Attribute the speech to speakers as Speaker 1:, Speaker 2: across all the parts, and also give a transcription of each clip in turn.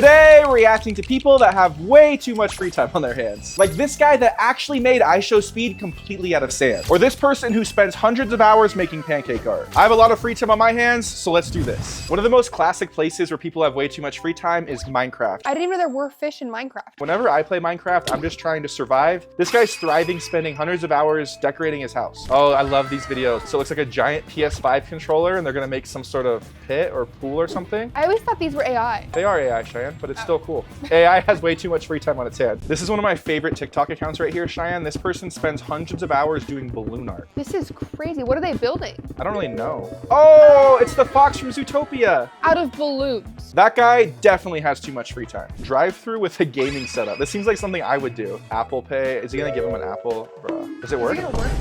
Speaker 1: Today, we're reacting to people that have way too much free time on their hands. Like this guy that actually made IShowSpeed completely out of sand. Or this person who spends hundreds of hours making pancake art. I have a lot of free time on my hands, so let's do this. One of the most classic places where people have way too much free time is Minecraft.
Speaker 2: I didn't even know there were fish in Minecraft.
Speaker 1: Whenever I play Minecraft, I'm just trying to survive. This guy's thriving, spending hundreds of hours decorating his house. Oh, I love these videos. So it looks like a giant PS5 controller and they're gonna make some sort of pit or pool or something.
Speaker 2: I always thought these were AI.
Speaker 1: They are AI, Cheyanne, but it's still cool. AI has way too much free time on its hand. This is one of my favorite TikTok accounts right here, Cheyanne. This person spends hundreds of hours doing balloon art.
Speaker 2: This is crazy. What are they building?
Speaker 1: I don't really know. Oh, it's the fox from Zootopia.
Speaker 2: Out of balloons.
Speaker 1: That guy definitely has too much free time. Drive-through with a gaming setup. This seems like something I would do. Apple Pay. Is he gonna give him an apple? Bruh. Does it work?
Speaker 2: Is it gonna work?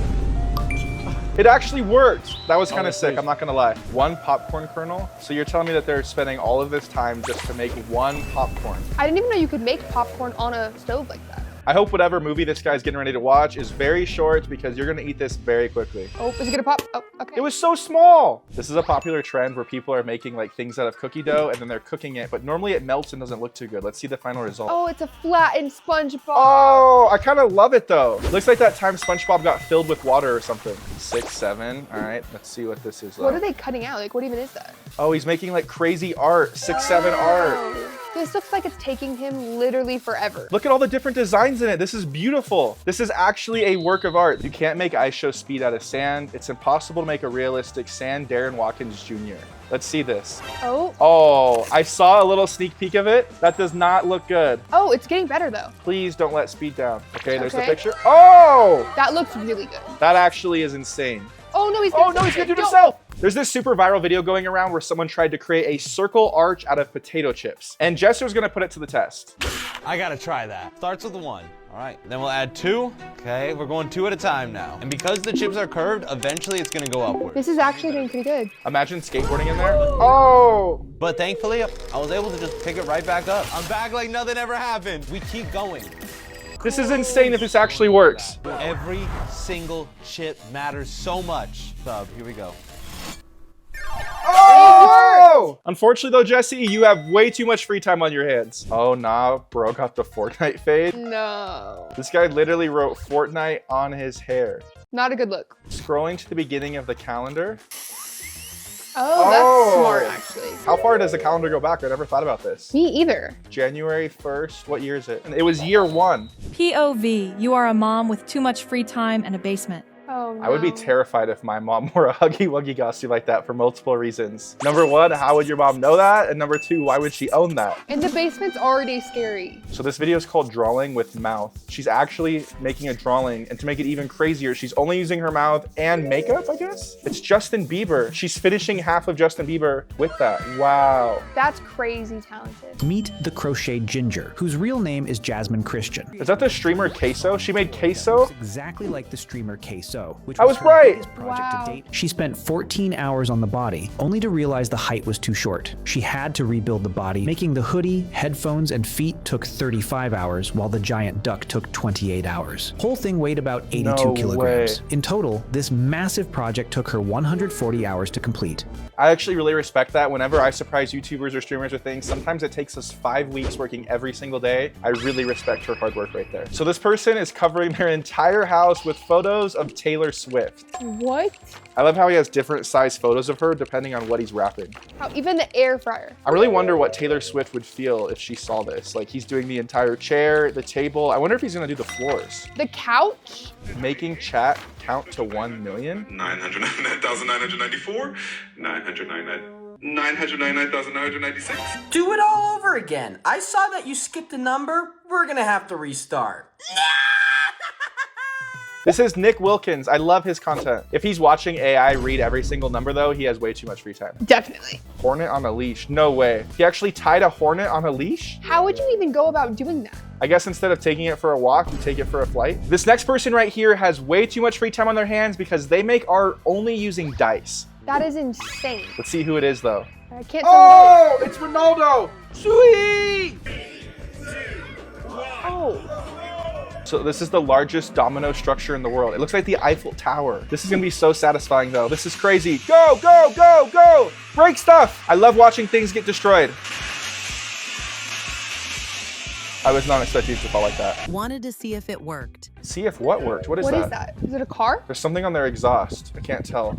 Speaker 1: It actually worked. That was kind of sick, I'm not gonna lie. One popcorn kernel. So you're telling me that they're spending all of this time just to make one popcorn.
Speaker 2: I didn't even know you could make popcorn on a stove like that.
Speaker 1: I hope whatever movie this guy's getting ready to watch is very short because you're gonna eat this very quickly.
Speaker 2: Oh, is it gonna pop? Oh, okay.
Speaker 1: It was so small. This is a popular trend where people are making like things out of cookie dough and then they're cooking it, but normally it melts and doesn't look too good. Let's see the final result.
Speaker 2: Oh, it's a flattened SpongeBob.
Speaker 1: Oh, I kind of love it though. Looks like that time SpongeBob got filled with water or something. 6, 7. All right, let's see what this is.
Speaker 2: What are they cutting out? Like, what even is that?
Speaker 1: Oh, he's making like crazy art. 6, 7 art.
Speaker 2: This looks like it's taking him literally forever.
Speaker 1: Look at all the different designs in it. This is beautiful. This is actually a work of art. You can't make IShowSpeed out of sand. It's impossible to make a realistic sand Darren Watkins Jr. Let's see this.
Speaker 2: Oh.
Speaker 1: Oh, I saw a little sneak peek of it. That does not look good.
Speaker 2: Oh, it's getting better though.
Speaker 1: Please don't let speed down. Okay, there's the
Speaker 2: Okay.
Speaker 1: picture. Oh!
Speaker 2: That looks really good.
Speaker 1: That actually is insane.
Speaker 2: Oh no, he's gonna
Speaker 1: do it himself. There's this super viral video going around where someone tried to create a circle arch out of potato chips. And Jester's gonna put it to the test.
Speaker 3: I gotta try that. Starts with a 1. All right, then we'll add 2. Okay, we're going 2 at a time now. And because the chips are curved, eventually it's gonna go upward.
Speaker 2: This is actually doing pretty good.
Speaker 1: Imagine skateboarding in there. Oh!
Speaker 3: But thankfully, I was able to just pick it right back up. I'm back like nothing ever happened. We keep going.
Speaker 1: This is insane if this actually works.
Speaker 3: Every single chip matters so much. Sub, here we go.
Speaker 1: Oh! Unfortunately though, Jesse, you have way too much free time on your hands. Oh nah, bro got the Fortnite fade.
Speaker 2: No.
Speaker 1: This guy literally wrote Fortnite on his hair.
Speaker 2: Not a good look.
Speaker 1: Scrolling to the beginning of the calendar.
Speaker 2: Oh, that's smart actually.
Speaker 1: How far does the calendar go back? I never thought about this.
Speaker 2: Me either.
Speaker 1: January 1st, what year is it? It was year 1.
Speaker 4: POV, you are a mom with too much free time and a basement.
Speaker 2: Oh, no.
Speaker 1: I would be terrified if my mom wore a Huggy Wuggy costume like that for multiple reasons. Number 1, how would your mom know that? And number 2, why would she own that?
Speaker 2: And the basement's already scary.
Speaker 1: So this video is called Drawing with Mouth. She's actually making a drawing, and to make it even crazier, she's only using her mouth and makeup, I guess? It's Justin Bieber. She's finishing half of Justin Bieber with that. Wow.
Speaker 2: That's crazy talented.
Speaker 5: Meet the Crocheted Ginger, whose real name is Jasmine Christian.
Speaker 1: Is that the streamer Queso? She made Queso?
Speaker 5: Exactly like the streamer Queso, which
Speaker 1: I was
Speaker 5: her
Speaker 1: right.
Speaker 5: biggest project
Speaker 2: Wow.
Speaker 5: to date. She spent 14 hours on the body, only to realize the height was too short. She had to rebuild the body, making the hoodie, headphones, and feet took 35 hours, while the giant duck took 28 hours. Whole thing weighed about 82
Speaker 1: No
Speaker 5: kilograms.
Speaker 1: way.
Speaker 5: In total, this massive project took her 140 hours to complete.
Speaker 1: I actually really respect that. Whenever I surprise YouTubers or streamers with things, sometimes it takes us 5 weeks working every single day. I really respect her hard work right there. So this person is covering their entire house with photos of Taylor Swift.
Speaker 2: What?
Speaker 1: I love how he has different size photos of her depending on what he's wrapping.
Speaker 2: Oh, even the air fryer.
Speaker 1: I really wonder what Taylor Swift would feel if she saw this. Like he's doing the entire chair, the table. I wonder if he's gonna do the floors.
Speaker 2: The couch?
Speaker 1: Making chat count to 1 million?
Speaker 6: 999,994, 999,996.
Speaker 7: Do it all over again. I saw that you skipped a number. We're gonna have to restart.
Speaker 1: This is Nick Wilkins. I love his content. If he's watching AI read every single number though, he has way too much free time.
Speaker 2: Definitely.
Speaker 1: Hornet on a leash, no way. He actually tied a hornet on a leash?
Speaker 2: How would you even go about doing that?
Speaker 1: I guess instead of taking it for a walk, you take it for a flight. This next person right here has way too much free time on their hands because they make art only using dice.
Speaker 2: That is insane.
Speaker 1: Let's see who it is though.
Speaker 2: I can't tell
Speaker 1: Oh, it's Ronaldo! Sweet!
Speaker 2: Oh.
Speaker 1: So this is the largest domino structure in the world. It looks like the Eiffel Tower. This is gonna be so satisfying though. This is crazy. Go, go, go, go! Break stuff! I love watching things get destroyed. I was not expecting it to fall like that.
Speaker 6: Wanted to see if it worked.
Speaker 1: See if what worked. What is
Speaker 2: What
Speaker 1: that?
Speaker 2: is that? Is it a car?
Speaker 1: There's something on their exhaust. I can't tell.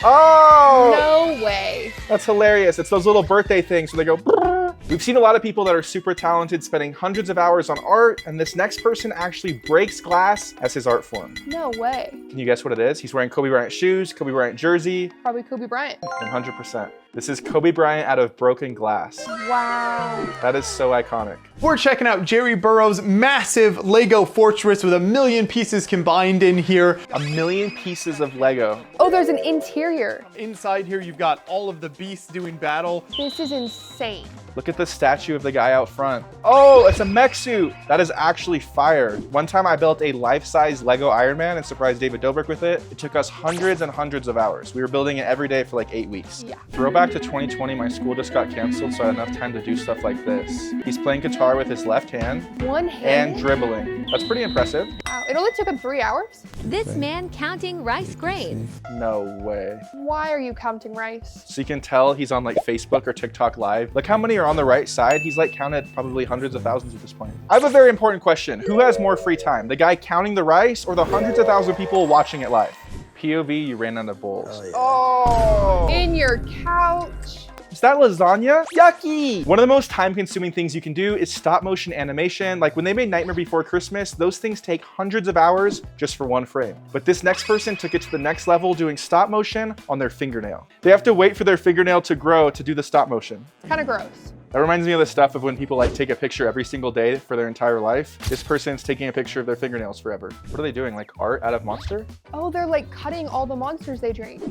Speaker 1: Oh!
Speaker 2: No way.
Speaker 1: That's hilarious. It's those little birthday things where they go. Brrr. We've seen a lot of people that are super talented spending hundreds of hours on art, and this next person actually breaks glass as his art form.
Speaker 2: No way.
Speaker 1: Can you guess what it is? He's wearing Kobe Bryant shoes, Kobe Bryant jersey.
Speaker 2: Probably Kobe Bryant.
Speaker 1: 100%. This is Kobe Bryant out of broken glass.
Speaker 2: Wow.
Speaker 1: That is so iconic.
Speaker 8: We're checking out Jerry Burroughs' massive Lego fortress with 1 million pieces combined in here.
Speaker 1: 1 million pieces of Lego.
Speaker 2: Oh, there's an interior.
Speaker 8: Inside here, you've got all of the beasts doing battle.
Speaker 2: This is insane.
Speaker 1: Look at the statue of the guy out front. Oh, it's a mech suit. That is actually fire. One time I built a life-size Lego Iron Man and surprised David Dobrik with it. It took us hundreds and hundreds of hours. We were building it every day for like 8 weeks.
Speaker 2: Yeah.
Speaker 1: Throwback to 2020, my school just got canceled, so I had enough time to do stuff like this. He's playing guitar with his left hand
Speaker 2: One hand?
Speaker 1: and dribbling. That's pretty impressive.
Speaker 2: Wow. It only took him 3 hours?
Speaker 9: This man counting rice grains.
Speaker 1: No way.
Speaker 2: Why are you counting rice?
Speaker 1: So you can tell he's on like Facebook or TikTok live. Look how many are on the right side. He's like counted probably hundreds of thousands at this point. I have a very important question. Who has more free time? The guy counting the rice or the hundreds of thousands of people watching it live? POV, you ran out of bowls. Oh!
Speaker 2: In your couch.
Speaker 1: Is that lasagna? Yucky! One of the most time-consuming things you can do is stop-motion animation. Like when they made Nightmare Before Christmas, those things take hundreds of hours just for one frame. But this next person took it to the next level doing stop-motion on their fingernail. They have to wait for their fingernail to grow to do the stop-motion.
Speaker 2: Kind of gross.
Speaker 1: That reminds me of the stuff of when people like take a picture every single day for their entire life. This person's taking a picture of their fingernails forever. What are they doing? Like art out of Monster?
Speaker 2: Oh, they're like cutting all the monsters they drink.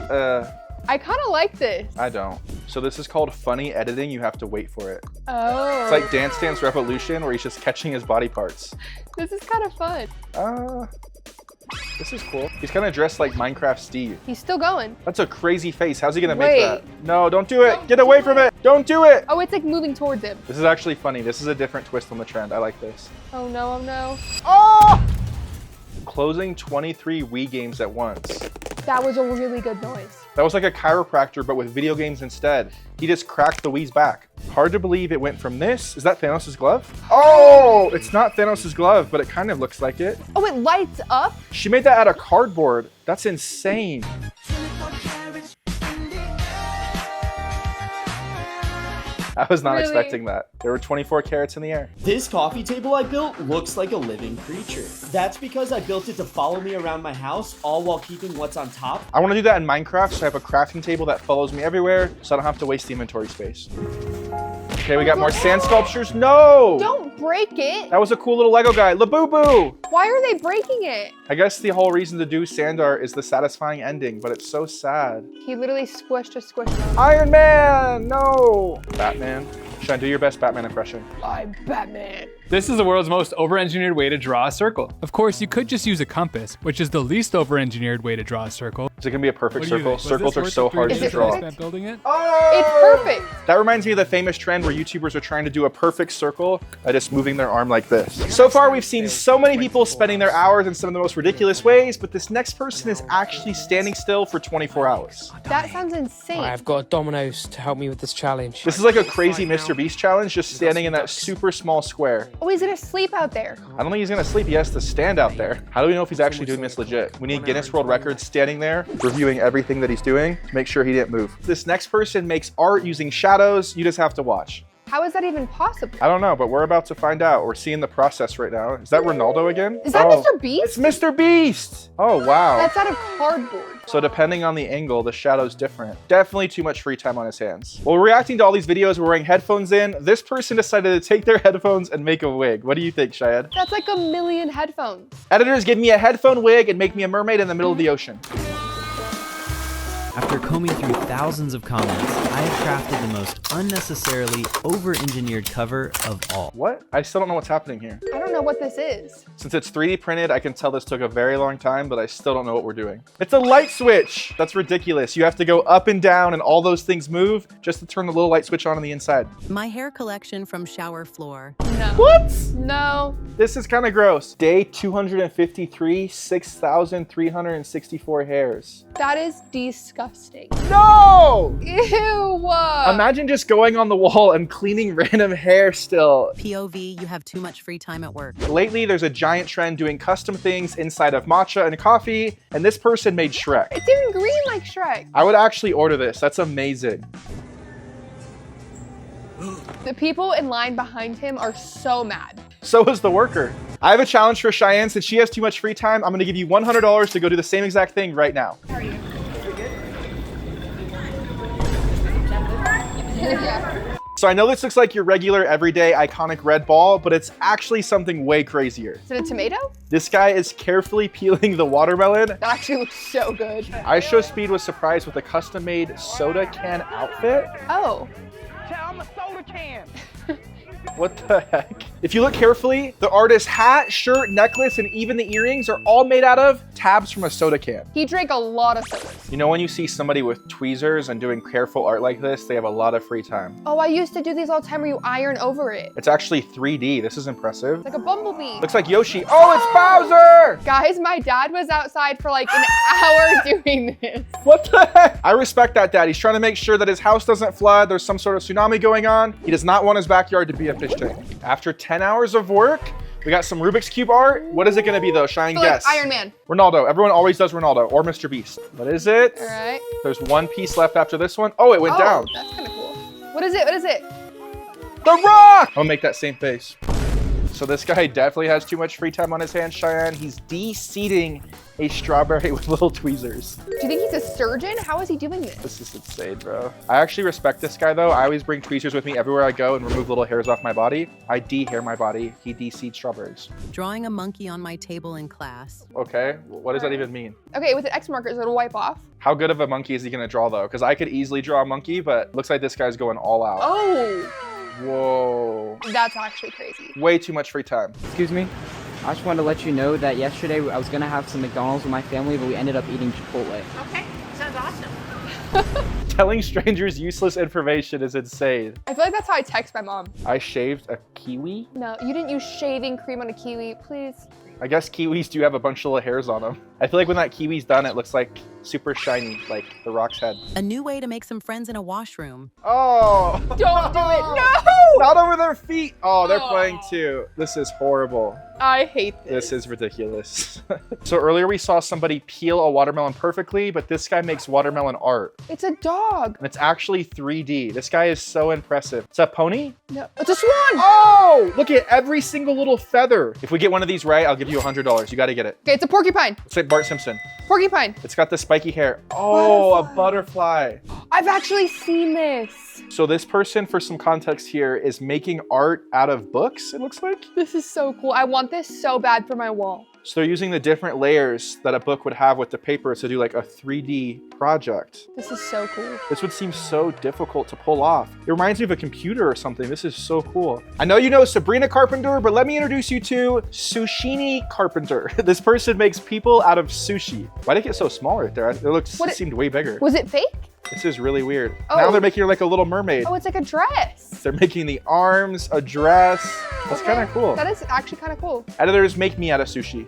Speaker 1: I
Speaker 2: kind of like this.
Speaker 1: I don't. So this is called funny editing. You have to wait for it.
Speaker 2: Oh.
Speaker 1: It's like Dance Dance Revolution where he's just catching his body parts.
Speaker 2: This is kind of fun.
Speaker 1: This is cool. He's kind of dressed like Minecraft Steve.
Speaker 2: He's still going.
Speaker 1: That's a crazy face. How's he gonna
Speaker 2: Wait.
Speaker 1: make that? No, don't do it. Get away from it. Don't do it.
Speaker 2: Oh, it's like moving towards him.
Speaker 1: This is actually funny. This is a different twist on the trend. I like this.
Speaker 2: Oh no, oh no.
Speaker 1: Oh! Closing 23 Wii games at once.
Speaker 2: That was a really good noise.
Speaker 1: That was like a chiropractor, but with video games instead. He just cracked the Wii's back. Hard to believe it went from this. Is that Thanos' glove? Oh, it's not Thanos' glove, but it kind of looks like it.
Speaker 2: Oh, it lights up?
Speaker 1: She made that out of cardboard. That's insane. I was not
Speaker 2: Really?
Speaker 1: expecting that. There were 24 carats in the air.
Speaker 10: This coffee table I built looks like a living creature. That's because I built it to follow me around my house, all while keeping what's on top.
Speaker 1: I want to do that in Minecraft, so I have a crafting table that follows me everywhere, so I don't have to waste the inventory space. Okay, we got more sand sculptures. No!
Speaker 2: Don't break it.
Speaker 1: That was a cool little Lego guy. Labubu!
Speaker 2: Why are they breaking it?
Speaker 1: I guess the whole reason to do sand art is the satisfying ending, but it's so sad.
Speaker 2: He literally squished a squishmallow.
Speaker 1: Iron Man! No! Batman. Cheyanne, do your best Batman impression.
Speaker 2: I'm Batman.
Speaker 11: This is the world's most over-engineered way to draw a circle. Of course, you could just use a compass, which is the least over-engineered way to draw a circle.
Speaker 1: Is it gonna be a perfect
Speaker 11: What do you
Speaker 1: circle?
Speaker 11: think? Was
Speaker 1: Circles
Speaker 11: this
Speaker 1: are
Speaker 11: worth
Speaker 1: so
Speaker 11: the
Speaker 1: hard
Speaker 11: 3
Speaker 1: to
Speaker 2: Is it
Speaker 1: draw.
Speaker 2: perfect?
Speaker 11: spent building it?
Speaker 2: It's perfect.
Speaker 1: That reminds me of the famous trend where YouTubers are trying to do a perfect circle by just moving their arm like this. So far, we've seen so many people spending their hours in some of the most ridiculous ways, but this next person is actually standing still for 24 hours.
Speaker 2: That sounds insane.
Speaker 12: I've got Domino's to help me with this challenge.
Speaker 1: This is like a crazy Mr. Beast challenge, just standing in that super small square.
Speaker 2: Oh, he's gonna sleep out there.
Speaker 1: I don't think he's gonna sleep, he has to stand out there. How do we know if he's actually doing this legit? We need Guinness World Records standing there, reviewing everything that he's doing to make sure he didn't move. This next person makes art using shadows, you just have to watch.
Speaker 2: How is that even possible?
Speaker 1: I don't know, but we're about to find out. We're seeing the process right now. Is that Ronaldo again?
Speaker 2: Is that
Speaker 1: Oh,
Speaker 2: Mr. Beast?
Speaker 1: It's Mr. Beast! Oh, wow.
Speaker 2: That's out of cardboard.
Speaker 1: So depending on the angle, the shadow's different. Definitely too much free time on his hands. While we're reacting to all these videos, we're wearing headphones in. This person decided to take their headphones and make a wig. What do you think, Cheyanne?
Speaker 2: That's like 1 million headphones.
Speaker 1: Editors, give me a headphone wig and make me a mermaid in the middle of the ocean.
Speaker 13: After combing through thousands of comments, I have crafted the most unnecessarily over-engineered cover of all.
Speaker 1: What? I still don't know what's happening here.
Speaker 2: I don't know what this is.
Speaker 1: Since it's 3D printed, I can tell this took a very long time, but I still don't know what we're doing. It's a light switch! That's ridiculous. You have to go up and down and all those things move just to turn the little light switch on the inside.
Speaker 6: My hair collection from shower floor.
Speaker 2: No.
Speaker 1: What?
Speaker 2: No.
Speaker 1: This is kind of gross. Day 253, 6,364 hairs.
Speaker 2: That is disgusting.
Speaker 1: No!
Speaker 2: Ew.
Speaker 1: Imagine just going on the wall and cleaning random hair still.
Speaker 6: POV, you have too much free time at work.
Speaker 1: Lately, there's a giant trend doing custom things inside of matcha and coffee, and this person made Shrek.
Speaker 2: It's even green like Shrek.
Speaker 1: I would actually order this. That's amazing.
Speaker 2: The people in line behind him are so mad.
Speaker 1: So is the worker. I have a challenge for Cheyanne. Since she has too much free time, I'm gonna give you $100 to go do the same exact thing right now.
Speaker 2: How are you?
Speaker 1: So I know this looks like your regular, everyday, iconic red ball, but it's actually something way crazier.
Speaker 2: Is it a tomato?
Speaker 1: This guy is carefully peeling the watermelon.
Speaker 2: That actually looks so good.
Speaker 1: I Show Speed was surprised with a custom-made soda can outfit.
Speaker 2: Oh.
Speaker 14: I'm a soda can.
Speaker 1: What the heck? If you look carefully, the artist's hat, shirt, necklace, and even the earrings are all made out of tabs from a soda can.
Speaker 2: He drank a lot of sodas.
Speaker 1: You know when you see somebody with tweezers and doing careful art like this, they have a lot of free time.
Speaker 2: Oh, I used to do these all the time where you iron over it.
Speaker 1: It's actually 3D. This is impressive.
Speaker 2: It's like a bumblebee.
Speaker 1: Looks like Yoshi. Oh, it's Bowser!
Speaker 2: Guys, my dad was outside for like an hour doing this.
Speaker 1: What the heck? I respect that dad. He's trying to make sure that his house doesn't flood. There's some sort of tsunami going on. He does not want his backyard to be a fish tank. After 10 hours of work, we got some Rubik's Cube art. What is it gonna be though? Cheyanne, guess.
Speaker 2: Like Iron Man.
Speaker 1: Ronaldo. Everyone always does Ronaldo or Mr. Beast. What is it?
Speaker 2: All right.
Speaker 1: There's one piece left after this one. Oh, it went down.
Speaker 2: That's kind of cool. What is it? What is it?
Speaker 1: The Rock! I'll make that same face. So this guy definitely has too much free time on his hands, Cheyanne. He's de-seeding a strawberry with little tweezers.
Speaker 2: Do you think he's a surgeon? How is he doing this?
Speaker 1: This is insane, bro. I actually respect this guy though. I always bring tweezers with me everywhere I go and remove little hairs off my body. I de-hair my body. He de-seeds strawberries.
Speaker 6: Drawing a monkey on my table in class.
Speaker 1: Okay, what does that even mean?
Speaker 2: Okay, with an X marker, so it'll wipe off.
Speaker 1: How good of a monkey is he gonna draw though? Because I could easily draw a monkey, but looks like this guy's going all out.
Speaker 2: Oh!
Speaker 1: Whoa.
Speaker 2: That's actually crazy.
Speaker 1: Way too much free time.
Speaker 15: Excuse me. I just wanted to let you know that yesterday I was gonna have some McDonald's with my family, but we ended up eating Chipotle.
Speaker 14: Okay, sounds awesome.
Speaker 1: Telling strangers useless information is insane.
Speaker 2: I feel like that's how I text my mom.
Speaker 1: I shaved a kiwi?
Speaker 2: No, you didn't use shaving cream on a kiwi, please.
Speaker 1: I guess kiwis do have a bunch of little hairs on them. I feel like when that kiwi's done, it looks like super shiny, like The Rock's head.
Speaker 6: A new way to make some friends in a washroom.
Speaker 1: Oh!
Speaker 2: Don't do it, no!
Speaker 1: Not over their feet! Oh, they're playing too. This is horrible.
Speaker 2: I hate
Speaker 1: this. This is ridiculous. So earlier we saw somebody peel a watermelon perfectly, but this guy makes watermelon art.
Speaker 2: It's a dog.
Speaker 1: And it's actually 3D. This guy is so impressive. It's a pony?
Speaker 2: No, it's a swan!
Speaker 1: Oh! Look at every single little feather. If we get one of these right, I'll give you $100. You gotta get it.
Speaker 2: Okay, it's a porcupine.
Speaker 1: It's like Bart Simpson.
Speaker 2: Porcupine.
Speaker 1: It's got the spiky hair. Oh, a butterfly.
Speaker 2: I've actually seen this.
Speaker 1: So this person, for some context here, is making art out of books, it looks like.
Speaker 2: This is so cool. I want this so bad for my wall.
Speaker 1: So they're using the different layers that a book would have with the paper to do like a 3D project.
Speaker 2: This is so cool.
Speaker 1: This would seem so difficult to pull off. It reminds me of a computer or something. This is so cool. I know you know Sabrina Carpenter, but let me introduce you to Sushini Carpenter. This person makes people out of sushi. Why did it get so small right there? It seemed way bigger.
Speaker 2: Was it fake?
Speaker 1: This is really weird.
Speaker 2: Oh.
Speaker 1: Now they're making her like a little mermaid.
Speaker 2: Oh, it's like a dress.
Speaker 1: They're making the arms, a dress. That's kind of cool.
Speaker 2: That is actually kind of cool.
Speaker 1: Editors, make me out of sushi.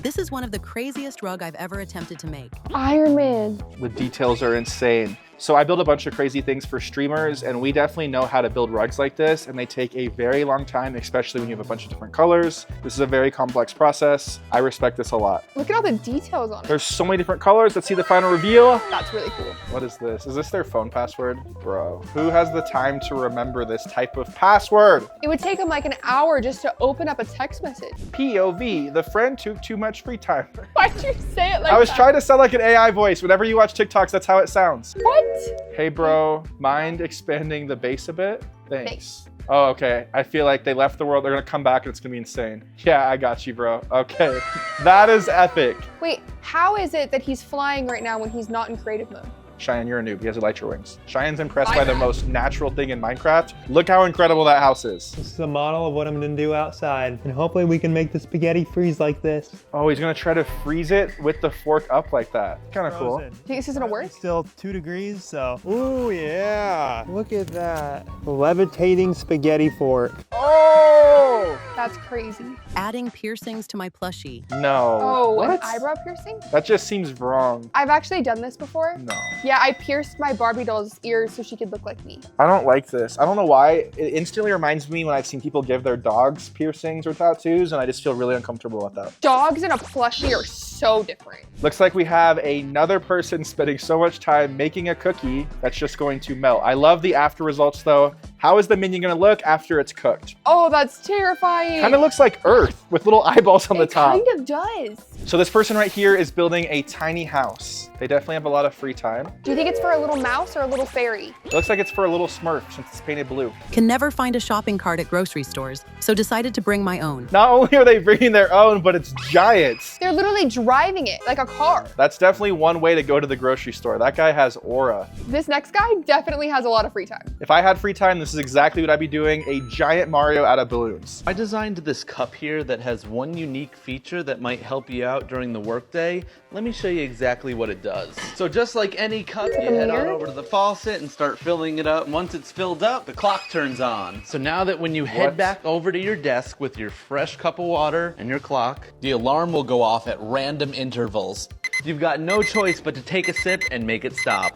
Speaker 6: This is one of the craziest rug I've ever attempted to make.
Speaker 2: Iron Man.
Speaker 1: The details are insane. So I build a bunch of crazy things for streamers, and we definitely know how to build rugs like this, and they take a very long time, especially when you have a bunch of different colors. This is a very complex process. I respect this a lot.
Speaker 2: Look at all the details on it.
Speaker 1: There's so many different colors. Let's see the final reveal.
Speaker 2: That's really cool.
Speaker 1: What is this? Is this their phone password? Bro, who has the time to remember this type of password?
Speaker 2: It would take them like an hour just to open up a text message.
Speaker 1: POV, the friend took too much free time.
Speaker 2: Why'd you say it like that?
Speaker 1: I was trying to sound like an AI voice. Whenever you watch TikToks, that's how it sounds.
Speaker 2: What?
Speaker 1: Hey bro, mind expanding the base a bit? Thanks. Oh, okay. I feel like they left the world. They're gonna come back and it's gonna be insane. Yeah, I got you, bro. Okay. That is epic.
Speaker 2: Wait, how is it that he's flying right now when he's not in creative mode?
Speaker 1: Cheyanne, you're a noob. He has elytra wings. Cheyenne's impressed by the most natural thing in Minecraft. Look how incredible that house is.
Speaker 16: This is a model of what I'm gonna do outside. And hopefully we can make the spaghetti freeze like this.
Speaker 1: Oh, he's gonna try to freeze it with the fork up like that. Kind of cool.
Speaker 2: Do you think this is gonna work?
Speaker 16: It's still 2 degrees, so. Ooh, yeah. Look at that. Levitating spaghetti fork.
Speaker 1: Oh!
Speaker 2: That's That's crazy.
Speaker 6: Adding piercings to my plushie.
Speaker 1: No.
Speaker 2: Oh,
Speaker 1: what?
Speaker 2: an eyebrow piercing?
Speaker 1: That just seems wrong.
Speaker 2: I've actually done this before.
Speaker 1: No.
Speaker 2: Yeah, I pierced my Barbie doll's ears so she could look like me.
Speaker 1: I don't like this. I don't know why. It instantly reminds me when I've seen people give their dogs piercings or tattoos, and I just feel really uncomfortable with that.
Speaker 2: Dogs and a plushie are so different.
Speaker 1: Looks like we have another person spending so much time making a cookie that's just going to melt. I love the after results though. How is the minion gonna look after it's cooked?
Speaker 2: Oh, that's terrifying.
Speaker 1: Kind of looks like Earth with little eyeballs on the top.
Speaker 2: It kind of does.
Speaker 1: So this person right here is building a tiny house. They definitely have a lot of free time.
Speaker 2: Do you think it's for a little mouse or a little fairy?
Speaker 1: It looks like it's for a little Smurf since it's painted blue.
Speaker 6: Can never find a shopping cart at grocery stores, so decided to bring my own.
Speaker 1: Not only are they bringing their own, but it's giants.
Speaker 2: They're literally driving it like a car.
Speaker 1: That's definitely one way to go to the grocery store. That guy has aura.
Speaker 2: This next guy definitely has a lot of free time.
Speaker 1: If I had free time, this is exactly what I'd be doing, a giant Mario out of balloons.
Speaker 3: I designed this cup here that has one unique feature that might help you out during the workday. Let me show you exactly what it does. So just like any cup, you head on over to the faucet and start filling it up. And once it's filled up, the clock turns on. So now that when you head back over to your desk with your fresh cup of water and your clock, the alarm will go off at random intervals. You've got no choice but to take a sip and make it stop.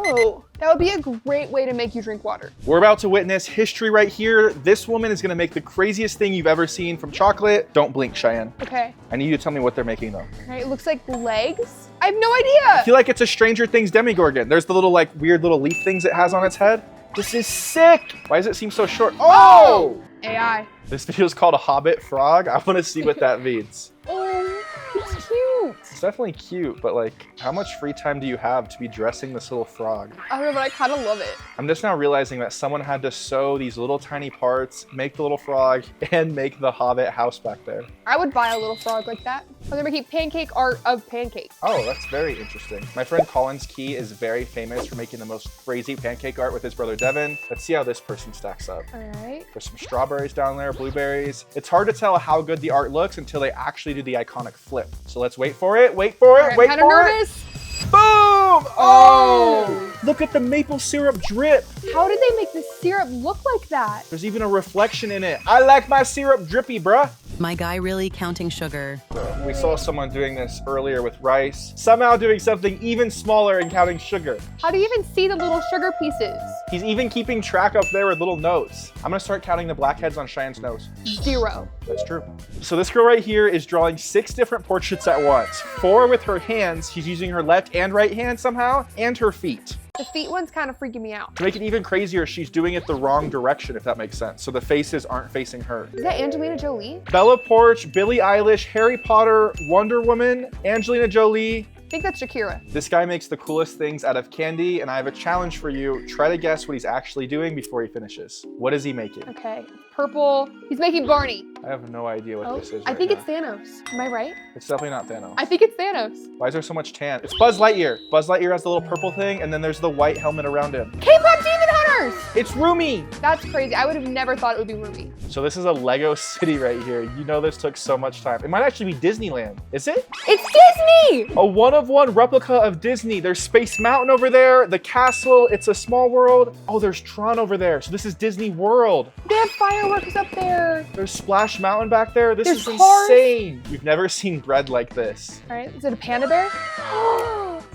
Speaker 2: Oh, that would be a great way to make you drink water.
Speaker 1: We're about to witness history right here. This woman is gonna make the craziest thing you've ever seen from chocolate. Don't blink, Cheyanne.
Speaker 2: Okay.
Speaker 1: I need you to tell me what they're making though.
Speaker 2: All right, it looks like legs. I have no idea.
Speaker 1: I feel like it's a Stranger Things Demigorgon. There's the little like weird little leaf things it has on its head. This is sick. Why does it seem so short? Oh!
Speaker 2: AI.
Speaker 1: This video is called a Hobbit Frog. I wanna see what that means.
Speaker 2: Oh, it's cute.
Speaker 1: It's definitely cute, but like, how much free time do you have to be dressing this little frog?
Speaker 2: I don't know, but I kind of love it.
Speaker 1: I'm just now realizing that someone had to sew these little tiny parts, make the little frog, and make the Hobbit house back there.
Speaker 2: I would buy a little frog like that. Or they're making pancake art of pancakes.
Speaker 1: Oh, that's very interesting. My friend Colin's Key is very famous for making the most crazy pancake art with his brother Devin. Let's see how this person stacks up.
Speaker 2: All right.
Speaker 1: There's some strawberries down there, blueberries. It's hard to tell how good the art looks until they actually do the iconic flip. So let's wait for it, wait for it, wait for it.
Speaker 2: I'm kind of nervous.
Speaker 1: Boom! Oh! Look at the maple syrup drip.
Speaker 2: How did they make the syrup look like that?
Speaker 1: There's even a reflection in it. I like my syrup drippy, bruh.
Speaker 6: My guy really counting sugar.
Speaker 1: We saw someone doing this earlier with rice. Somehow doing something even smaller and counting sugar.
Speaker 2: How do you even see the little sugar pieces?
Speaker 1: He's even keeping track up there with little notes. I'm gonna start counting the blackheads on Cheyenne's nose.
Speaker 2: 0.
Speaker 1: That's true. So this girl right here is drawing 6 different portraits at once. 4 with her hands. She's using her left and right hand somehow, and her feet.
Speaker 2: The feet one's kind of freaking me out.
Speaker 1: To make it even crazier, she's doing it the wrong direction, if that makes sense. So the faces aren't facing her.
Speaker 2: Is that Angelina Jolie?
Speaker 1: Bella Poarch, Billie Eilish, Harry Potter, Wonder Woman, Angelina Jolie.
Speaker 2: I think that's Shakira.
Speaker 1: This guy makes the coolest things out of candy, and I have a challenge for you. Try to guess what he's actually doing before he finishes. What is he making?
Speaker 2: Okay, purple. He's making Barney.
Speaker 1: I have no idea what this is
Speaker 2: I
Speaker 1: right
Speaker 2: think
Speaker 1: now.
Speaker 2: it's Thanos. Am I right?
Speaker 1: It's definitely not Thanos.
Speaker 2: I think it's Thanos.
Speaker 1: Why is there so much tan? It's Buzz Lightyear. Buzz Lightyear has the little purple thing, and then there's the white helmet around him.
Speaker 2: K-pop Demon Hunters!
Speaker 1: It's Rumi!
Speaker 2: That's crazy. I would have never thought it would be Rumi.
Speaker 1: So this is a Lego city right here. You know this took so much time. It might actually be Disneyland. Is it?
Speaker 2: It's Disney!
Speaker 1: A one-of-one replica of Disney. There's Space Mountain over there, the castle, It's a Small World. Oh, there's Tron over there. So this is Disney World.
Speaker 2: They have fireworks up there.
Speaker 1: There's Splash Mountain back there. This
Speaker 2: There's
Speaker 1: is
Speaker 2: cars.
Speaker 1: insane. You've never seen bread like this.
Speaker 2: All right, is it a panda bear?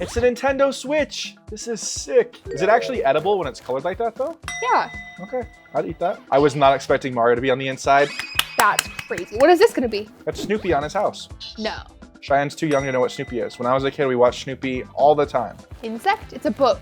Speaker 1: It's a Nintendo Switch. This is sick. Is it actually edible when it's colored like that though?
Speaker 2: Yeah.
Speaker 1: Okay, I'd eat that. I was not expecting Mario to be on the inside.
Speaker 2: That's crazy. What is this gonna be?
Speaker 1: That's Snoopy on his house.
Speaker 2: No.
Speaker 1: Cheyenne's too young to know what Snoopy is. When I was a kid, we watched Snoopy all the time.
Speaker 2: Insect? It's a book.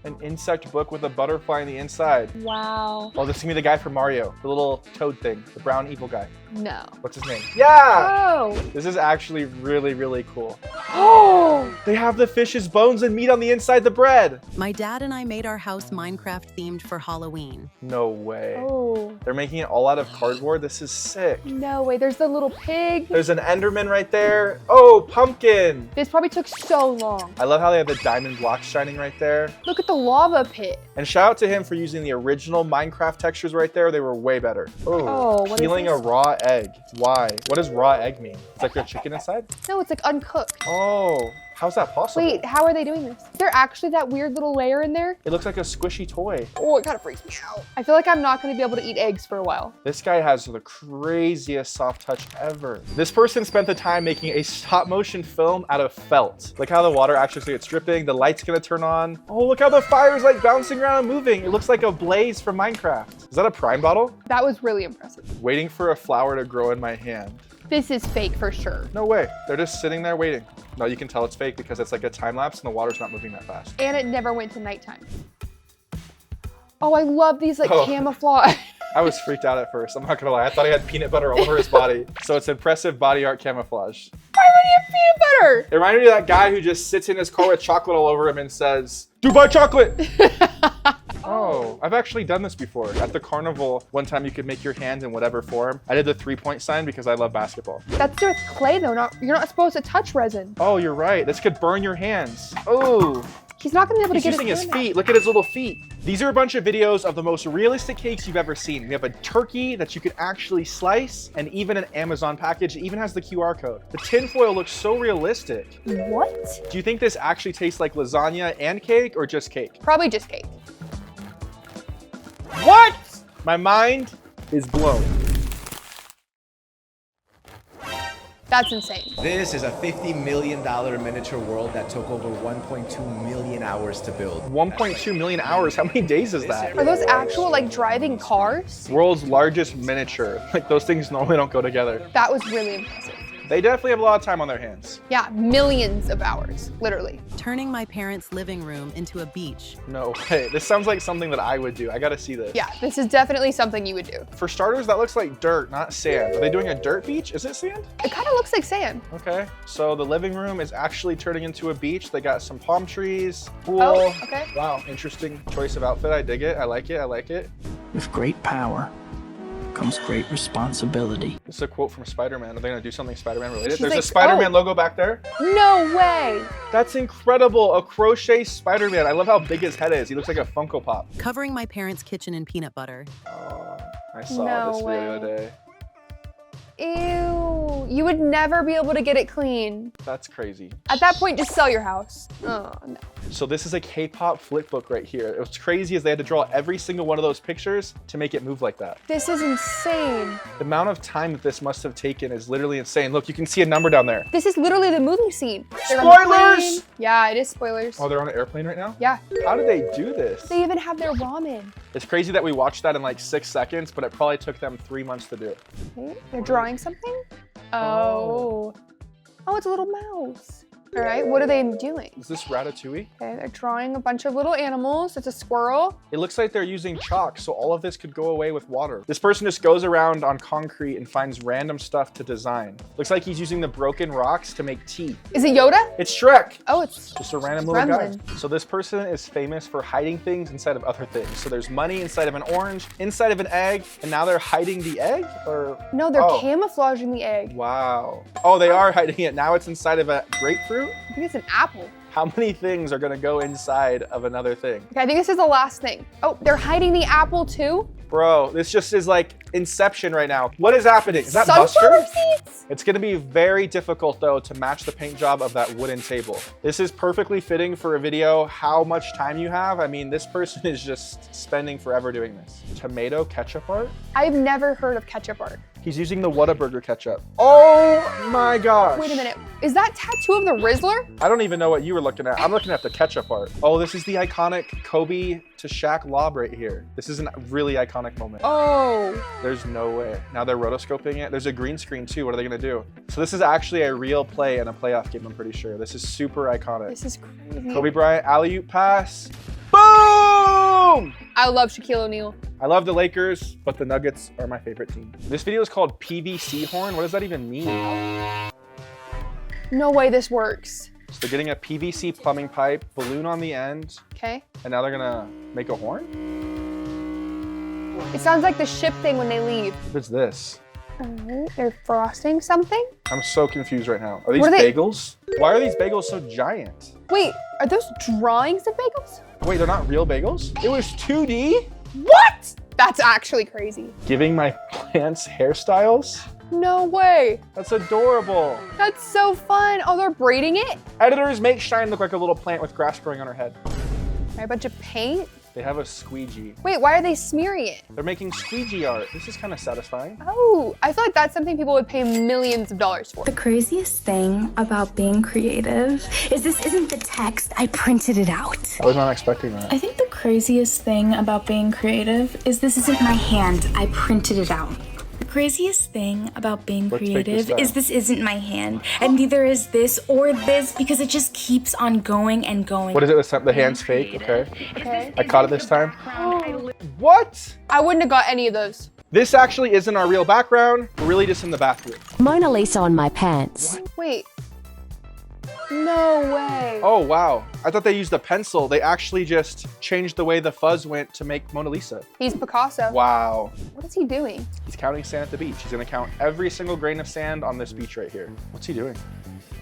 Speaker 1: An insect book with a butterfly on the inside.
Speaker 2: Wow.
Speaker 1: Oh, this is gonna be the guy from Mario, the little toad thing, the brown evil guy.
Speaker 2: No.
Speaker 1: What's his name? Yeah!
Speaker 2: Oh.
Speaker 1: This is actually really, really cool.
Speaker 2: Oh!
Speaker 1: They have the fish's bones and meat on the inside the bread.
Speaker 6: My dad and I made our house Minecraft themed for Halloween.
Speaker 1: No way.
Speaker 2: Oh.
Speaker 1: They're making it all out of cardboard. This is sick.
Speaker 2: No way. There's the little pig.
Speaker 1: There's an Enderman right there. Oh, pumpkin.
Speaker 2: This probably took so long.
Speaker 1: I love how they have the diamond blocks shining right there.
Speaker 2: Look at the lava pit.
Speaker 1: And shout out to him for using the original Minecraft textures right there. They were way better.
Speaker 2: Oh, what is
Speaker 1: peeling a
Speaker 2: this?
Speaker 1: raw egg. Why? What does raw egg mean? It's like a chicken inside?
Speaker 2: No, it's like uncooked.
Speaker 1: Oh, How's that possible?
Speaker 2: Wait, how are they doing this? Is there actually that weird little layer in there?
Speaker 1: It looks like a squishy toy.
Speaker 2: Oh, it kind of freaks me out. I feel like I'm not going to be able to eat eggs for a while.
Speaker 1: This guy has the craziest soft touch ever. This person spent the time making a stop motion film out of felt. Look how the water actually gets dripping. The light's gonna turn on. Oh, look how the fire's like bouncing around and moving. It looks like a blaze from Minecraft. Is that a prime bottle?
Speaker 2: That was really impressive.
Speaker 1: Waiting for a flower to grow in my hand.
Speaker 2: This is fake for sure.
Speaker 1: No way. They're just sitting there waiting. No, you can tell it's fake because it's like a time lapse and the water's not moving that fast.
Speaker 2: And it never went to nighttime. Oh, I love these like camouflage.
Speaker 1: I was freaked out at first. I'm not gonna lie. I thought he had peanut butter all over his body. So it's impressive body art camouflage.
Speaker 2: Why would he have peanut butter?
Speaker 1: It reminded me of that guy who just sits in his car with chocolate all over him and says, Dubai chocolate. Oh, I've actually done this before. At the carnival, one time you could make your hand in whatever form. I did the 3-point sign because I love basketball.
Speaker 2: That's with clay though, you're not supposed to touch resin.
Speaker 1: Oh, you're right. This could burn your hands. Oh.
Speaker 2: He's not gonna be able to get
Speaker 1: using his feet. Look at his little feet. These are a bunch of videos of the most realistic cakes you've ever seen. We have a turkey that you can actually slice and even an Amazon package. It even has the QR code. The tinfoil looks so realistic.
Speaker 2: What?
Speaker 1: Do you think this actually tastes like lasagna and cake or just cake?
Speaker 2: Probably just cake.
Speaker 1: What? My mind is blown.
Speaker 2: That's insane.
Speaker 17: This is a $50 million miniature world that took over 1.2 million hours to build.
Speaker 1: 1.2 million hours? How many days is that?
Speaker 2: Are those actual like driving cars?
Speaker 1: World's largest miniature. Like those things normally don't go together.
Speaker 2: That was really impressive.
Speaker 1: They definitely have a lot of time on their hands.
Speaker 2: Yeah, millions of hours, literally.
Speaker 6: Turning my parents' living room into a beach.
Speaker 1: No way. This sounds like something that I would do. I gotta see this.
Speaker 2: Yeah, this is definitely something you would do.
Speaker 1: For starters, that looks like dirt, not sand. Are they doing a dirt beach? Is it sand?
Speaker 2: It kind of looks like sand.
Speaker 1: Okay, so the living room is actually turning into a beach. They got some palm trees, pool.
Speaker 2: Oh, okay.
Speaker 1: Wow, interesting choice of outfit. I dig it. I like it. I like it.
Speaker 18: With great power comes great responsibility.
Speaker 1: This is a quote from Spider-Man. Are they gonna do something Spider-Man related?
Speaker 2: She's
Speaker 1: There's
Speaker 2: like,
Speaker 1: a Spider-Man logo back there.
Speaker 2: No way.
Speaker 1: That's incredible. A crochet Spider-Man. I love how big his head is. He looks like a Funko Pop.
Speaker 6: Covering my parents' kitchen in peanut butter.
Speaker 1: Oh, I saw this video the other day.
Speaker 2: Ew, you would never be able to get it clean.
Speaker 1: That's crazy.
Speaker 2: At that point, just sell your house. Oh, no.
Speaker 1: So this is a K-pop flipbook right here. What's crazy is they had to draw every single one of those pictures to make it move like that.
Speaker 2: This is insane.
Speaker 1: The amount of time that this must have taken is literally insane. Look, you can see a number down there.
Speaker 2: This is literally the movie scene. They're on the
Speaker 1: Spoilers!
Speaker 2: plane. Yeah, it is spoilers.
Speaker 1: Oh, they're on an airplane right now?
Speaker 2: Yeah.
Speaker 1: How did they do this?
Speaker 2: They even have their ramen.
Speaker 1: It's crazy that we watched that in like 6 seconds, but it probably took them 3 months to do it.
Speaker 2: Okay, they're drawing something? Oh. Oh, it's a little mouse. All right, what are they doing?
Speaker 1: Is this Ratatouille?
Speaker 2: Okay, they're drawing a bunch of little animals. It's a squirrel.
Speaker 1: It looks like they're using chalk, so all of this could go away with water. This person just goes around on concrete and finds random stuff to design. Looks like he's using the broken rocks to make tea.
Speaker 2: Is it Yoda?
Speaker 1: It's Shrek.
Speaker 2: Oh, it's
Speaker 1: just a random little guy.
Speaker 2: Gremlin.
Speaker 1: So this person is famous for hiding things inside of other things. So there's money inside of an orange, inside of an egg, and now they're hiding the egg? Or
Speaker 2: no, they're camouflaging the egg.
Speaker 1: Wow. Oh, they are hiding it. Now it's inside of a grapefruit?
Speaker 2: I think it's an apple.
Speaker 1: How many things are gonna go inside of another thing?
Speaker 2: Okay, I think this is the last thing. Oh, they're hiding the apple too?
Speaker 1: Bro, this just is like Inception right now. What is happening? Is that
Speaker 2: sunflower
Speaker 1: mustard?
Speaker 2: seeds?
Speaker 1: It's gonna be very difficult though to match the paint job of that wooden table. This is perfectly fitting for a video how much time you have. I mean, this person is just spending forever doing this. Tomato ketchup art?
Speaker 2: I've never heard of ketchup art.
Speaker 1: He's using the Whataburger ketchup. Oh my gosh.
Speaker 2: Wait a minute, is that tattoo of the Rizzler?
Speaker 1: I don't even know what you were looking at. I'm looking at the ketchup art. Oh, this is the iconic Kobe to Shaq lob right here. This is a really iconic moment.
Speaker 2: Oh.
Speaker 1: There's no way. Now they're rotoscoping it. There's a green screen too. What are they gonna do? So this is actually a real play in a playoff game, I'm pretty sure. This is super iconic.
Speaker 2: This is crazy.
Speaker 1: Kobe Bryant, alley-oop pass. Boom!
Speaker 2: I love Shaquille O'Neal.
Speaker 1: I love the Lakers, but the Nuggets are my favorite team. This video is called PVC horn. What does that even mean?
Speaker 2: No way this works.
Speaker 1: So they're getting a PVC plumbing pipe, balloon on the end.
Speaker 2: Okay.
Speaker 1: And now they're gonna make a horn?
Speaker 2: It sounds like the ship thing when they leave.
Speaker 1: What's this?
Speaker 2: Alright, they're frosting something?
Speaker 1: I'm so confused right now. Are these
Speaker 2: What are they-
Speaker 1: bagels? Why are these bagels so giant?
Speaker 2: Wait, are those drawings of bagels?
Speaker 1: Wait, they're not real bagels? It was 2D?
Speaker 2: What? That's actually crazy.
Speaker 1: Giving my plants hairstyles?
Speaker 2: No way.
Speaker 1: That's adorable.
Speaker 2: That's so fun. Oh, they're braiding it?
Speaker 1: Editors, make Cheyanne look like a little plant with grass growing on her head.
Speaker 2: A bunch of paint?
Speaker 1: They have a squeegee.
Speaker 2: Wait, why are they smearing it?
Speaker 1: They're making squeegee art. This is kind of satisfying.
Speaker 2: Oh, I feel like that's something people would pay millions of dollars for.
Speaker 19: The craziest thing about being creative is this isn't the text, I printed it out.
Speaker 1: I was not expecting that.
Speaker 19: I think the craziest thing about being creative is this isn't my hand, I printed it out. The craziest thing about being creative is this isn't my hand, and neither is this or this because it just keeps on going and going.
Speaker 1: What is it this time? The hand's fake, okay.
Speaker 2: Okay.
Speaker 1: I caught it this time. What?
Speaker 2: I wouldn't have got any of those.
Speaker 1: This actually isn't our real background. We're really just in the bathroom.
Speaker 9: Mona Lisa on my pants.
Speaker 2: Wait. No way.
Speaker 1: Oh, wow. I thought they used a pencil. They actually just changed the way the fuzz went to make Mona Lisa.
Speaker 2: He's Picasso.
Speaker 1: Wow.
Speaker 2: What is he doing?
Speaker 1: He's counting sand at the beach. He's gonna count every single grain of sand on this beach right here. What's he doing?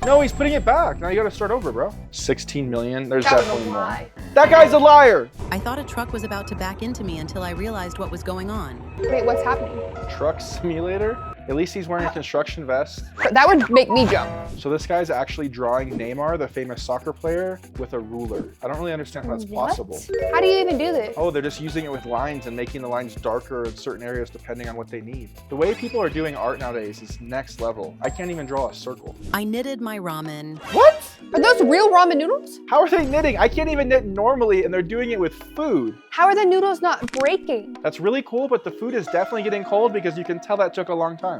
Speaker 1: No, he's putting it back. Now you gotta start over, bro. 16 million, there's definitely more. That guy's a liar.
Speaker 6: I thought a truck was about to back into me until I realized what was going on.
Speaker 2: Wait, what's happening?
Speaker 1: Truck simulator? At least he's wearing a construction vest.
Speaker 2: That would make me jump.
Speaker 1: So this guy's actually drawing Neymar, the famous soccer player, with a ruler. I don't really understand how that's possible.
Speaker 2: How do you even do this?
Speaker 1: Oh, they're just using it with lines and making the lines darker in certain areas depending on what they need. The way people are doing art nowadays is next level. I can't even draw a circle.
Speaker 6: I knitted my ramen.
Speaker 1: What?
Speaker 2: Are those real ramen noodles?
Speaker 1: How are they knitting? I can't even knit normally and they're doing it with food.
Speaker 2: How are the noodles not breaking?
Speaker 1: That's really cool, but the food is definitely getting cold because you can tell that took a long time.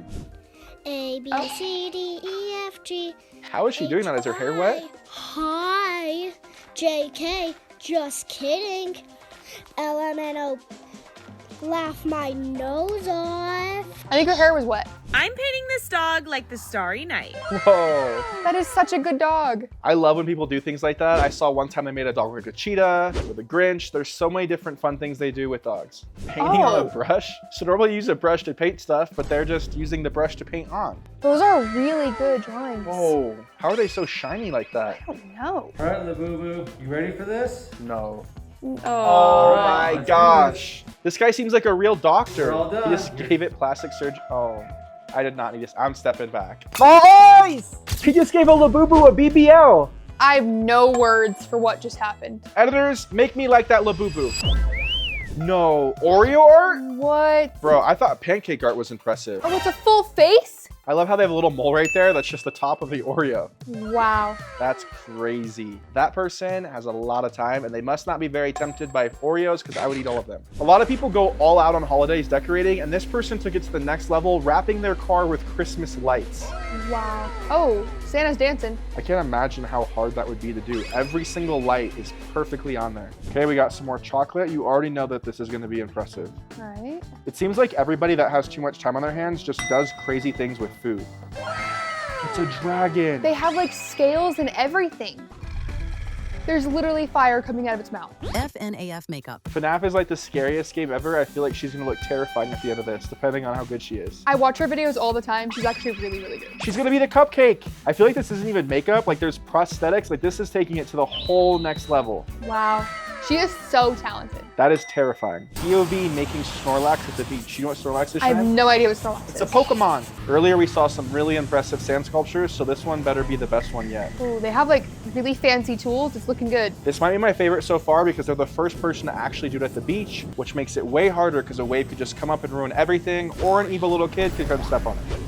Speaker 20: A, B, C, D, E, F, G.
Speaker 1: How is she doing that? Is her hair wet?
Speaker 20: Hi, J, K, just kidding. L, M, N, O, laugh my nose off.
Speaker 2: I think her hair was wet.
Speaker 21: I'm painting this dog like the Starry Night.
Speaker 1: Whoa.
Speaker 2: That is such a good dog.
Speaker 1: I love when people do things like that. I saw one time they made a dog like a cheetah with a Grinch. There's so many different fun things they do with dogs. Painting on a brush. So normally you use a brush to paint stuff, but they're just using the brush to paint on.
Speaker 2: Those are really good drawings.
Speaker 1: Whoa. How are they so shiny like that?
Speaker 2: I don't know.
Speaker 22: All right, Labubu, you ready for this?
Speaker 1: No.
Speaker 2: Oh,
Speaker 1: my gosh. This guy seems like a real doctor.
Speaker 22: We're all done.
Speaker 1: He just gave it plastic surgery. Oh, I did not need this. I'm stepping back. My eyes! He just gave a Labubu a BBL.
Speaker 2: I have no words for what just happened.
Speaker 1: Editors, make me like that Labubu. No, Oreo art?
Speaker 2: What?
Speaker 1: Bro, I thought pancake art was impressive.
Speaker 2: Oh, it's a full face?
Speaker 1: I love how they have a little mole right there. That's just the top of the Oreo.
Speaker 2: Wow.
Speaker 1: That's crazy. That person has a lot of time and they must not be very tempted by Oreos because I would eat all of them. A lot of people go all out on holidays decorating and this person took it to the next level, wrapping their car with Christmas lights.
Speaker 2: Wow. Oh, Santa's dancing.
Speaker 1: I can't imagine how hard that would be to do. Every single light is perfectly on there. Okay, we got some more chocolate. You already know that this is going to be impressive.
Speaker 2: All right.
Speaker 1: It seems like everybody that has too much time on their hands just does crazy things with food. It's a dragon.
Speaker 2: They have like scales and everything. There's literally fire coming out of its mouth.
Speaker 6: FNAF makeup.
Speaker 1: FNAF is like the scariest game ever. I feel like she's gonna look terrifying at the end of this, depending on how good she is.
Speaker 2: I watch her videos all the time. She's actually really, really good.
Speaker 1: She's gonna be the cupcake. I feel like this isn't even makeup. Like there's prosthetics. Like this is taking it to the whole next level.
Speaker 2: Wow. She is so talented.
Speaker 1: That is terrifying. POV making Snorlax at the beach. You know what Snorlax is?
Speaker 2: I have no idea what Snorlax is.
Speaker 1: It's a Pokemon. Earlier we saw some really impressive sand sculptures, so this one better be the best one yet.
Speaker 2: Ooh, they have like really fancy tools. It's looking good.
Speaker 1: This might be my favorite so far because they're the first person to actually do it at the beach, which makes it way harder because a wave could just come up and ruin everything, or an evil little kid could come step on it.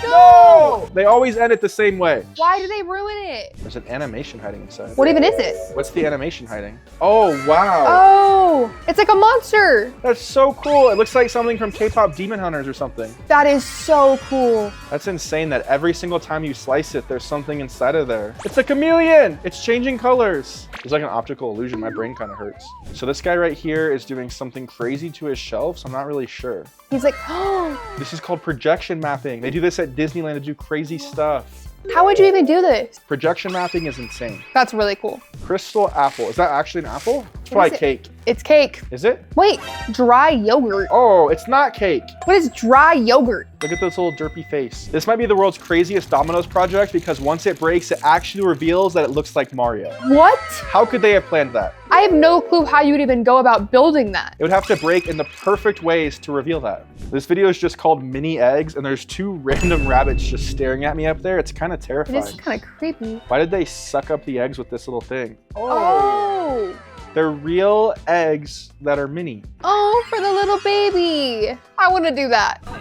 Speaker 1: No! They always end it the same way.
Speaker 2: Why do they ruin it?
Speaker 1: There's an animation hiding inside.
Speaker 2: What even is it?
Speaker 1: What's the animation hiding? Oh, wow.
Speaker 2: Oh, it's like a monster.
Speaker 1: That's so cool. It looks like something from K-pop Demon Hunters or something.
Speaker 2: That is so cool.
Speaker 1: That's insane that every single time you slice it, there's something inside of there. It's a chameleon. It's changing colors. It's like an optical illusion. My brain kind of hurts. So this guy right here is doing something crazy to his shelves. I'm not really sure.
Speaker 2: He's like, oh.
Speaker 1: This is called projection mapping. They do this at Disneyland to do crazy stuff.
Speaker 2: How would you even do this?
Speaker 1: Projection mapping is insane.
Speaker 2: That's really cool.
Speaker 1: Crystal apple. Is that actually an apple? probably cake.
Speaker 2: It's cake.
Speaker 1: Is it?
Speaker 2: Wait, dry yogurt.
Speaker 1: Oh, it's not cake.
Speaker 2: What is dry yogurt?
Speaker 1: Look at this little derpy face. This might be the world's craziest Domino's project because once it breaks, it actually reveals that it looks like Mario.
Speaker 2: What?
Speaker 1: How could they have planned that?
Speaker 2: I have no clue how you would even go about building that.
Speaker 1: It would have to break in the perfect ways to reveal that. This video is just called Mini Eggs, and there's 2 random rabbits just staring at me up there. It's kind of terrifying.
Speaker 2: It is kind of creepy.
Speaker 1: Why did they suck up the eggs with this little thing?
Speaker 2: Oh.
Speaker 1: They're real eggs that are mini.
Speaker 2: Oh, for the little baby. I want to do that.
Speaker 1: I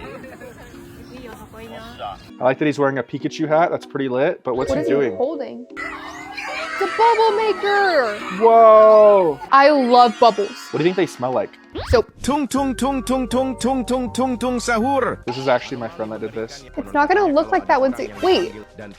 Speaker 1: like that he's wearing a Pikachu hat. That's pretty lit, but what's he doing?
Speaker 2: What is he holding? The bubble maker.
Speaker 1: Whoa.
Speaker 2: I love bubbles.
Speaker 1: What do you think they smell like?
Speaker 2: Soap.
Speaker 17: Tung tung tung tung tung tung tung tung tung sahur.
Speaker 1: This is actually my friend that did this.
Speaker 2: It's not gonna look like that once it, wait.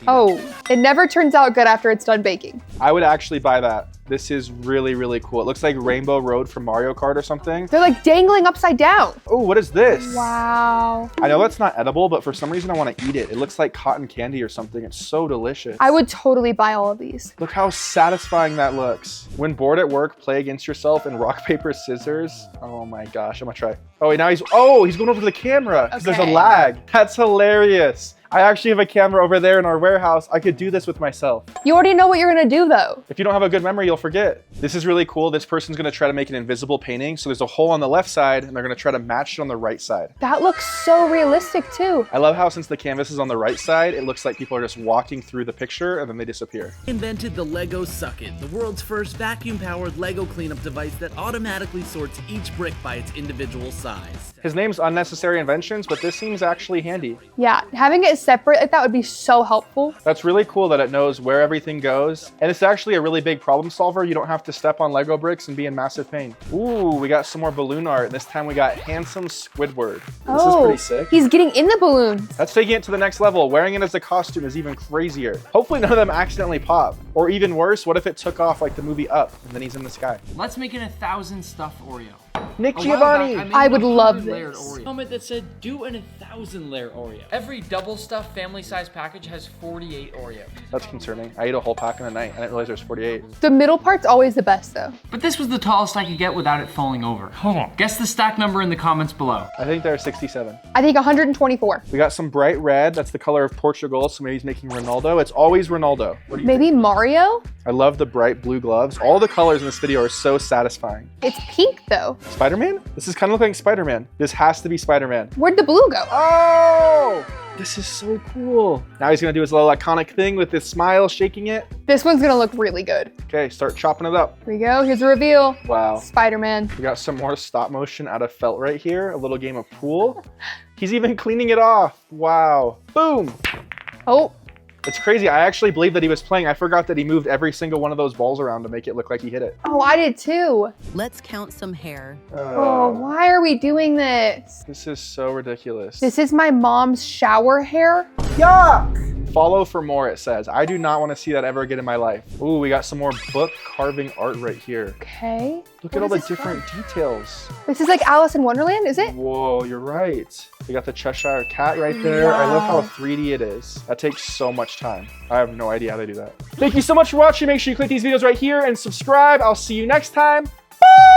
Speaker 2: Oh, it never turns out good after it's done baking.
Speaker 1: I would actually buy that. This is really, really cool. It looks like Rainbow Road from Mario Kart or something.
Speaker 2: They're like dangling upside down.
Speaker 1: Oh, what is this?
Speaker 2: Wow.
Speaker 1: I know that's not edible, but for some reason I want to eat it. It looks like cotton candy or something. It's so delicious.
Speaker 2: I would totally buy all of these.
Speaker 1: Look how satisfying that looks. When bored at work, play against yourself in rock, paper, scissors. Oh my gosh, I'm gonna try. Oh, wait, now he's going over to the camera because there's a lag. That's hilarious. I actually have a camera over there in our warehouse. I could do this with myself.
Speaker 2: You already know what you're gonna do though.
Speaker 1: If you don't have a good memory, you'll forget. This is really cool. This person's gonna try to make an invisible painting. So there's a hole on the left side and they're gonna try to match it on the right side.
Speaker 2: That looks so realistic too.
Speaker 1: I love how since the canvas is on the right side, it looks like people are just walking through the picture and then they disappear.
Speaker 13: Invented the Lego Suck-It, the world's first vacuum-powered Lego cleanup device that automatically sorts each brick by its individual size.
Speaker 1: His name's Unnecessary Inventions, but this seems actually handy.
Speaker 2: Yeah, having it separate like that would be so helpful.
Speaker 1: That's really cool that it knows where everything goes. And it's actually a really big problem solver. You don't have to step on Lego bricks and be in massive pain. Ooh, we got some more balloon art. This time we got handsome Squidward. This is pretty sick.
Speaker 2: He's getting in the balloons.
Speaker 1: That's taking it to the next level. Wearing it as a costume is even crazier. Hopefully none of them accidentally pop. Or even worse, what if it took off like the movie Up and then he's in the sky?
Speaker 4: Let's make it 1,000 stuffed Oreo.
Speaker 1: Nick Giovanni.
Speaker 2: I would love this.
Speaker 4: Comment that said do an 1,000 layer Oreo. Every double stuffed family size package has 48 Oreos.
Speaker 1: That's concerning. I ate a whole pack in a night. I didn't realize there's 48.
Speaker 2: The middle part's always the best though.
Speaker 4: But this was the tallest I could get without it falling over. Hold on. Guess the stack number in the comments below.
Speaker 1: I think there are 67.
Speaker 2: I think 124.
Speaker 1: We got some bright red. That's the color of Portugal. So maybe he's making Ronaldo. It's always Ronaldo. What do you
Speaker 2: Maybe
Speaker 1: think?
Speaker 2: Mario?
Speaker 1: I love the bright blue gloves. All the colors in this video are so satisfying.
Speaker 2: It's pink though.
Speaker 1: Spider-Man? This is kind of like Spider-Man. This has to be Spider-Man.
Speaker 2: Where'd the blue go?
Speaker 1: Oh! This is so cool. Now he's gonna do his little iconic thing with his smile, shaking it.
Speaker 2: This one's gonna look really good.
Speaker 1: Okay, start chopping it up.
Speaker 2: Here we go, here's a reveal.
Speaker 1: Wow.
Speaker 2: Spider-Man.
Speaker 1: We got some more stop motion out of felt right here. A little game of pool. He's even cleaning it off. Wow. Boom.
Speaker 2: Oh.
Speaker 1: It's crazy. I actually believe that he was playing. I forgot that he moved every single one of those balls around to make it look like he hit it.
Speaker 2: Oh, I did too.
Speaker 6: Let's count some hair.
Speaker 2: Oh, why are we doing this?
Speaker 1: This is so ridiculous.
Speaker 2: This is my mom's shower hair.
Speaker 1: Yuck! Follow for more, it says. I do not want to see that ever again in my life. Ooh, we got some more book carving art right here.
Speaker 2: Okay.
Speaker 1: Look at all the different details.
Speaker 2: This is like Alice in Wonderland, is it?
Speaker 1: Whoa, you're right. We got the Cheshire Cat right there. Wow. I love how 3D it is. That takes so much time. I have no idea how they do that. Thank you so much for watching. Make sure you click these videos right here and subscribe. I'll see you next time. Bye!